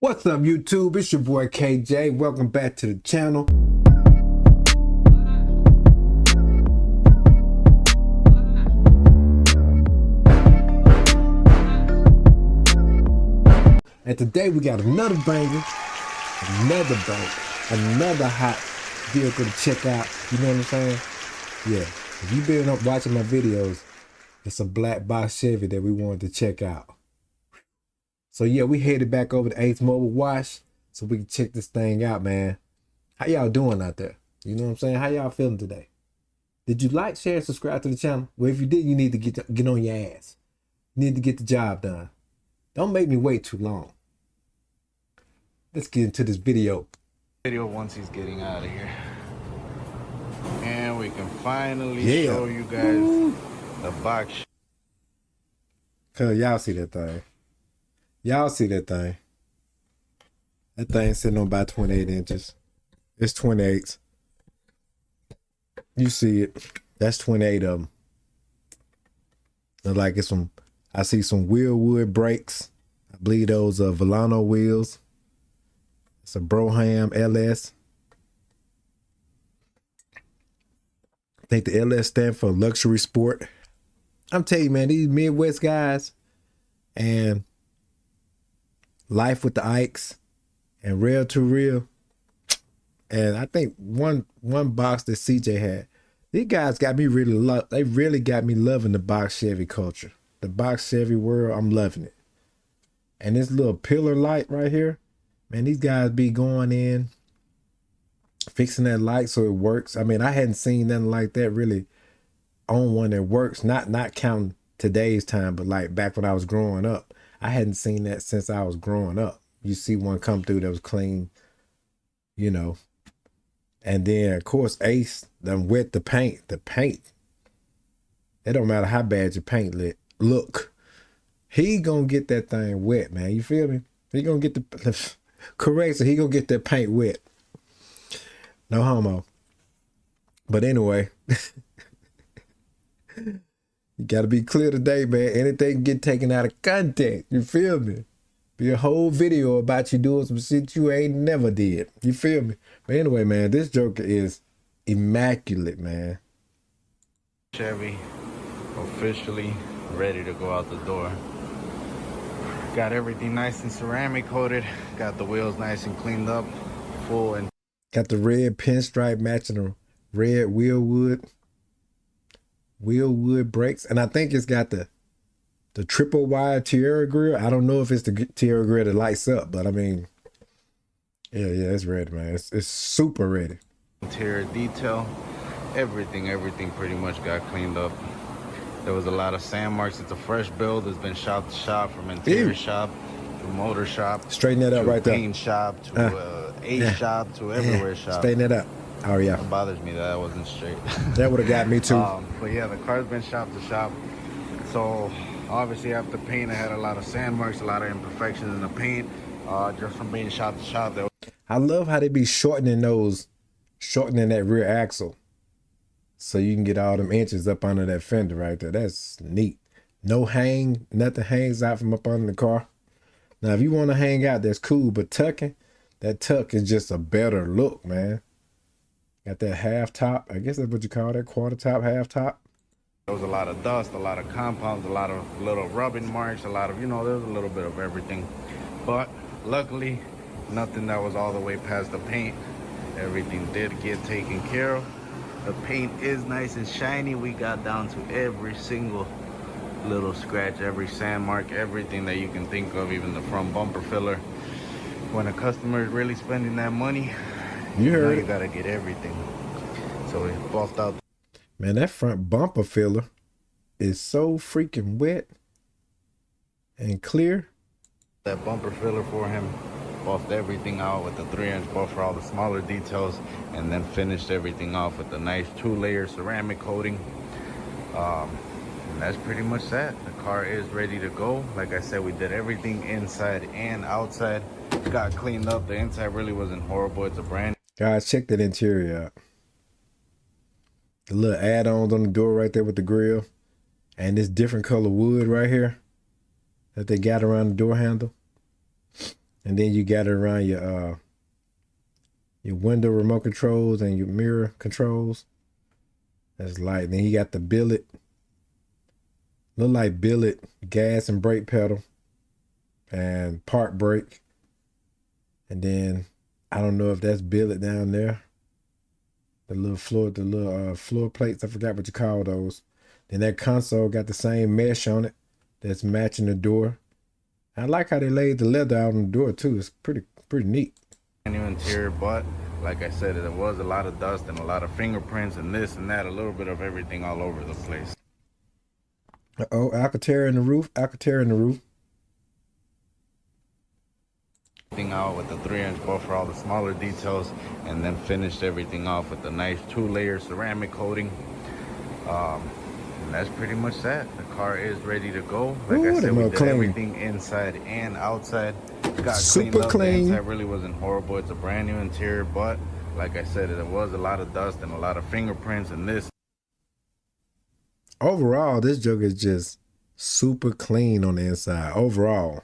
What's up, YouTube? It's your boy KJ. Welcome back to the channel. And today we got another banger, another hot vehicle to check out. You know what I'm saying? Yeah, if you've been up watching my videos, it's a black box Chevy that we wanted to check out. So yeah, we headed back over to Ace Mobile Wash so we can check this thing out, man. How y'all doing out there? You know what I'm saying? How y'all feeling today? Did you like, share, and subscribe to the channel? Well, if you did, you need to get on your ass. You need to get the job done. Don't make me wait too long. Let's get into this video. Once he's getting out of here. And we can finally show you guys the box. Cause y'all see that thing. Y'all see that thing. That thing sitting on about 28 inches. It's 28. You see it. That's 28 of them. Look like it's some, I see some wheel wood brakes. I believe those are Volano wheels. It's a Broham LS. I think the LS stands for luxury sport. I'm telling you, man, these Midwest guys and Life with the Ikes and Real to Real. And I think one box that CJ had. These guys got me they really got me loving the box Chevy culture. The box Chevy world, I'm loving it. And this little pillar light right here, man, these guys be going in, fixing that light so it works. I mean, I hadn't seen nothing like that really on one that works. Not counting today's time, but like back when I was growing up. I hadn't seen that since I was growing up. You see one come through that was clean, you know. And then, of course, Ace done wet the paint. The paint. It don't matter how bad your paint look. He gonna get that thing wet, man. You feel me? He gonna get the correct, so he gonna get that paint wet. No homo. But anyway, you gotta be clear today, man. Anything can get taken out of context. You feel me? Be a whole video about you doing some shit you ain't never did. You feel me? But anyway, man, this joker is immaculate, man. Chevy officially ready to go out the door. Got everything nice and ceramic coated. Got the wheels nice and cleaned up, full and got the red pinstripe matching the red wheel wood brakes, and I think it's got the triple wide Tierra grill. I don't know if it's the Tierra grill that lights up, but I mean, yeah, it's ready, man. It's super ready. Interior detail, everything pretty much got cleaned up. There was a lot of sand marks. It's a fresh build. It's been shop to shop, from interior shop to motor shop. Straighten that up right there. Paint shop to Ace shop to everywhere shop. Straighten that up. Oh yeah. It bothers me that I wasn't straight. That would have got me too. But yeah, the car's been shop to shop. So obviously after paint, I had a lot of sand marks, a lot of imperfections in the paint, just from being shop to shop. I love how they be shortening that rear axle, so you can get all them inches up under that fender right there. That's neat. No hang, nothing hangs out from up under the car. Now, if you want to hang out, that's cool, but that tuck is just a better look, man. Got that half top. I guess that's what you call that, quarter top, half top. There was a lot of dust, a lot of compounds, a lot of little rubbing marks, a lot of, there was a little bit of everything. But luckily, nothing that was all the way past the paint. Everything did get taken care of. The paint is nice and shiny. We got down to every single little scratch, every sand mark, everything that you can think of, even the front bumper filler. When a customer is really spending that money, you gotta get everything. So we buffed out. Man, that front bumper filler is so freaking wet and clear. That bumper filler for him, buffed everything out with the 3-inch buff for all the smaller details, and then finished everything off with a nice 2-layer ceramic coating. And that's pretty much that. The car is ready to go. Like I said, we did everything inside and outside. Got cleaned up. The inside really wasn't horrible. It's a brand. Guys, check that interior out. The little add-ons on the door right there with the grill, and this different color wood right here that they got around the door handle. And then you got it around your window remote controls and your mirror controls. That's light. Then you got the billet. Look like billet gas and brake pedal and park brake. And then I don't know if that's billet down there. The little floor plates. I forgot what you call those. Then that console got the same mesh on it that's matching the door. I like how they laid the leather out on the door too. It's pretty neat. New interior, but like I said, there was a lot of dust and a lot of fingerprints and this and that, a little bit of everything all over the place. Alcantara in the roof. Alcantara in the roof. Everything out with the 3-inch buffer, all the smaller details, and then finished everything off with the nice 2-layer ceramic coating. And that's pretty much that. The car is ready to go. Like I said, we did everything inside and outside. Got super clean. The inside really wasn't horrible. It's a brand new interior, but like I said, there was a lot of dust and a lot of fingerprints and this. Overall, this Joker is just super clean on the inside. Overall,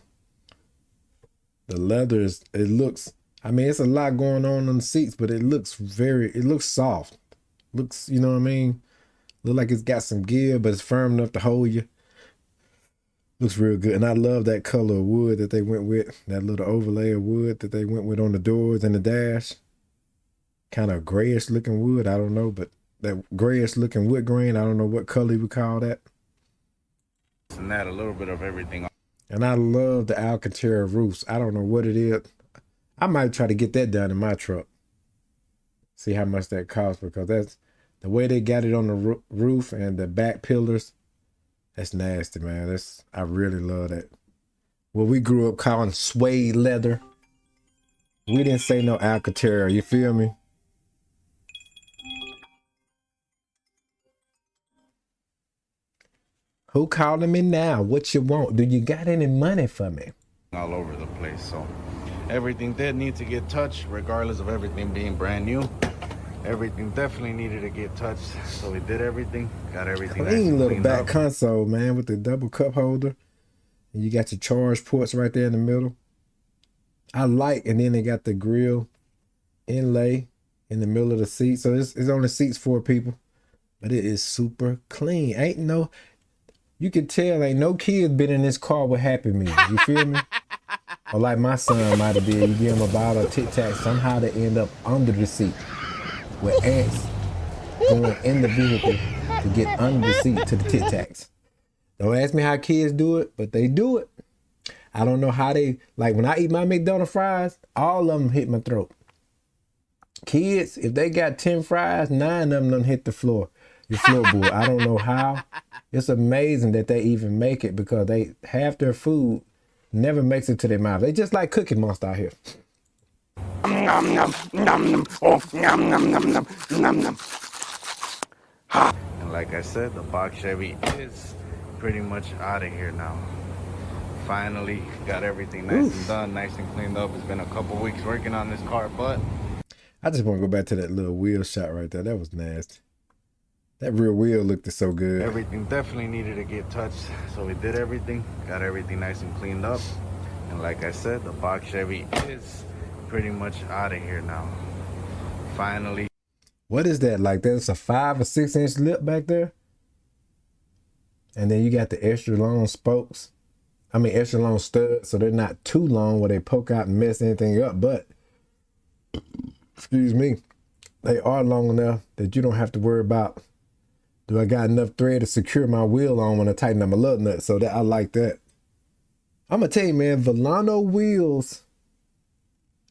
the leather is, it looks, I mean, it's a lot going on the seats, but it looks soft. Looks, you know what I mean? Look like it's got some give, but it's firm enough to hold you. Looks real good. And I love that color of wood that they went with. That little overlay of wood that they went with on the doors and the dash. Kind of grayish looking wood. I don't know, but that grayish looking wood grain, I don't know what color you would call that. And that, a little bit of everything. And I love the Alcantara roofs. I don't know what it is. I might try to get that done in my truck. See how much that costs, because that's the way they got it on the roof and the back pillars. That's nasty, man. I really love that. Well, we grew up calling suede leather. We didn't say no Alcantara, you feel me? Who calling me now? What you want? Do you got any money for me? All over the place. So everything did need to get touched, regardless of everything being brand new. Everything definitely needed to get touched, so we did everything, got everything clean little back console, man, with the double cup holder, and you got your charge ports right there in the middle. I like, and then they got the grill inlay in the middle of the seat, so it's only seats 4 people, but it is super clean. You can tell ain't no kid been in this car with Happy Meal. You feel me? Or like my son might have been. You give him a bottle of Tic Tac, somehow they end up under the seat with ants going in the vehicle to get under the seat to the Tic Tacs. Don't ask me how kids do it, but they do it. I don't know how they, like when I eat my McDonald's fries, all of them hit my throat. Kids, if they got 10 fries, 9 of them done hit the floor, your floorboard. I don't know how. It's amazing that they even make it, because half their food never makes it to their mouth. They just like Cookie Monster out here. Nom, nom, nom, nom. Oh, nom, nom, nom, nom, nom, nom. And like I said, the box Chevy is pretty much out of here now. Finally got everything nice and done, nice and cleaned up. It's been a couple weeks working on this car, but I just want to go back to that little wheel shot right there. That was nasty. That rear wheel looked so good. Everything definitely needed to get touched, so we did everything, got everything nice and cleaned up. And like I said, the box Chevy is pretty much out of here now. Finally. What is that? Like that's a 5 or 6 inch lip back there? And then you got the extra long spokes. I mean, extra long studs, so they're not too long where they poke out and mess anything up, but, excuse me, they are long enough that you don't have to worry about, do I got enough thread to secure my wheel on when I tighten up my lug nut? So that I like that. I'm gonna tell you, man, Volano wheels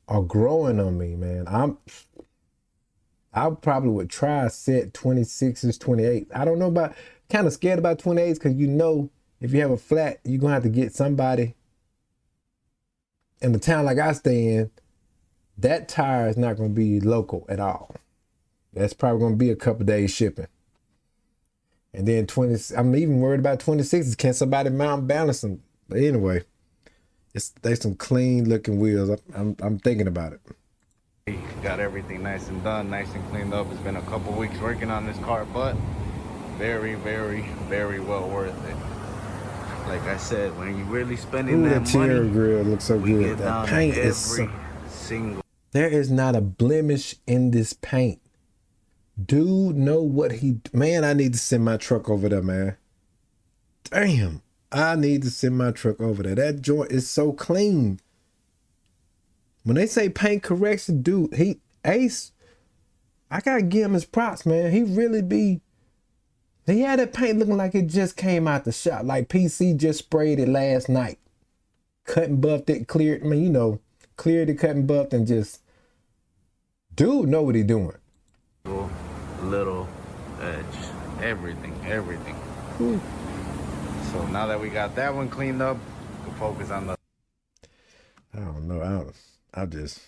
are growing on me, man. I probably would try a set 26s, 28. I don't know about, kind of scared about 28s, because you know if you have a flat, you're gonna have to get somebody in the town like I stay in. That tire is not gonna be local at all. That's probably gonna be a couple days shipping. And then I'm even worried about 26s. Can somebody mount balance them? But anyway, they some clean looking wheels. I'm thinking about it. Got everything nice and done, nice and cleaned up. It's been a couple weeks working on this car, but very, very, very well worth it. Like I said, when you're really spending Ooh, that that Terra money, grill looks so we good. get That down to paint is every so... single. There is not a blemish in this paint. Dude know what he... Man, I need to send my truck over there, man. Damn. I need to send my truck over there. That joint is so clean. When they say paint correction, dude, he... Ace, I gotta give him his props, man. He really be... He had that paint looking like it just came out the shop. Like PC just sprayed it last night. Cut and buffed it, cleared... I mean, you know, cleared it, cut and buffed, and just... Dude know what he doing. Little edge, everything. Ooh. So now that we got that one cleaned up, we can focus on the... I don't know. I just...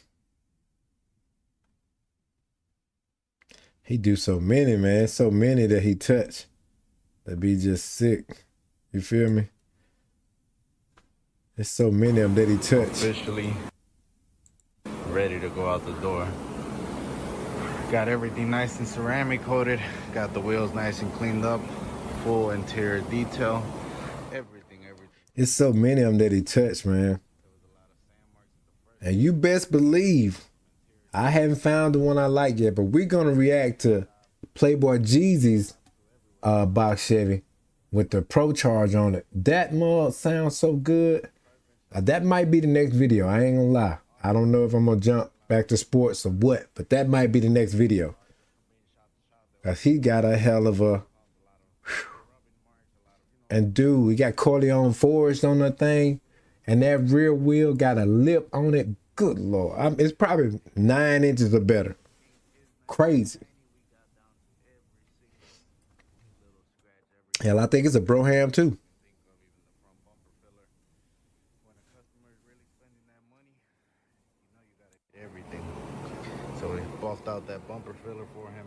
He do so many, man. So many that he touch. That be just sick. You feel me? There's so many of them that he touch. Officially ready to go out the door. Got everything nice and ceramic coated. Got the wheels nice and cleaned up. Full interior detail. Everything. It's so many of them that he touched, man. And you best believe I haven't found the one I like yet, but we're gonna react to Playboy Jeezy's box Chevy with the Pro Charge on it. That mod sounds so good. That might be the next video. I ain't gonna lie. I don't know if I'm gonna jump back to sports or what, but that might be the next video. Cause he got a hell of a... And dude, we got Corleone forged on the thing, and that rear wheel got a lip on it. Good Lord. It's probably 9 inches or better. Crazy. Hell, I think it's a Broham too. Everything. So we buffed out that bumper filler for him.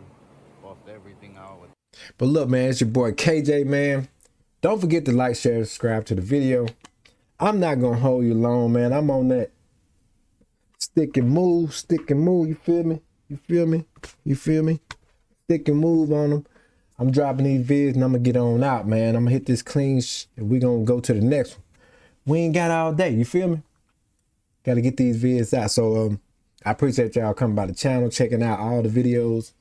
Buffed everything out with... But look, man, it's your boy KJ, man. Don't forget to like, share, subscribe to the video. I'm not gonna hold you long, man. I'm on that stick and move, you feel me? You feel me? Stick and move on them. I'm dropping these vids and I'm gonna get on out, man. I'm gonna hit this clean and we're gonna go to the next one. We ain't got all day, you feel me? Gotta get these vids out. So I appreciate y'all coming by the channel, checking out all the videos,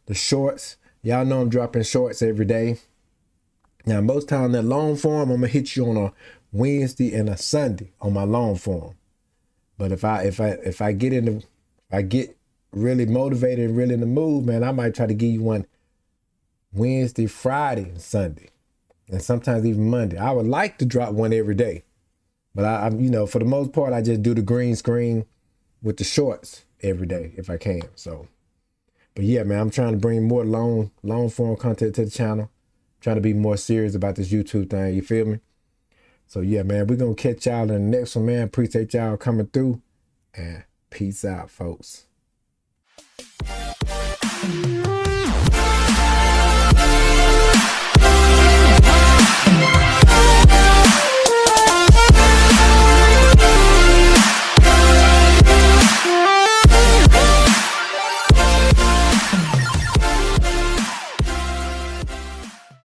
the shorts. Y'all know I'm dropping shorts every day. Now, most time that long form, I'm gonna hit you on a Wednesday and a Sunday on my long form. But if I get really motivated and really in the mood, man, I might try to give you one Wednesday, Friday, and Sunday, and sometimes even Monday. I would like to drop one every day, but I'm you know, for the most part, I just do the green screen with the shorts every day if I can. So, but yeah, man, I'm trying to bring more long form content to the channel. Trying to be more serious about this YouTube thing, you feel me? So yeah, man, we're gonna catch y'all in the next one, man. Appreciate y'all coming through, and peace out, folks.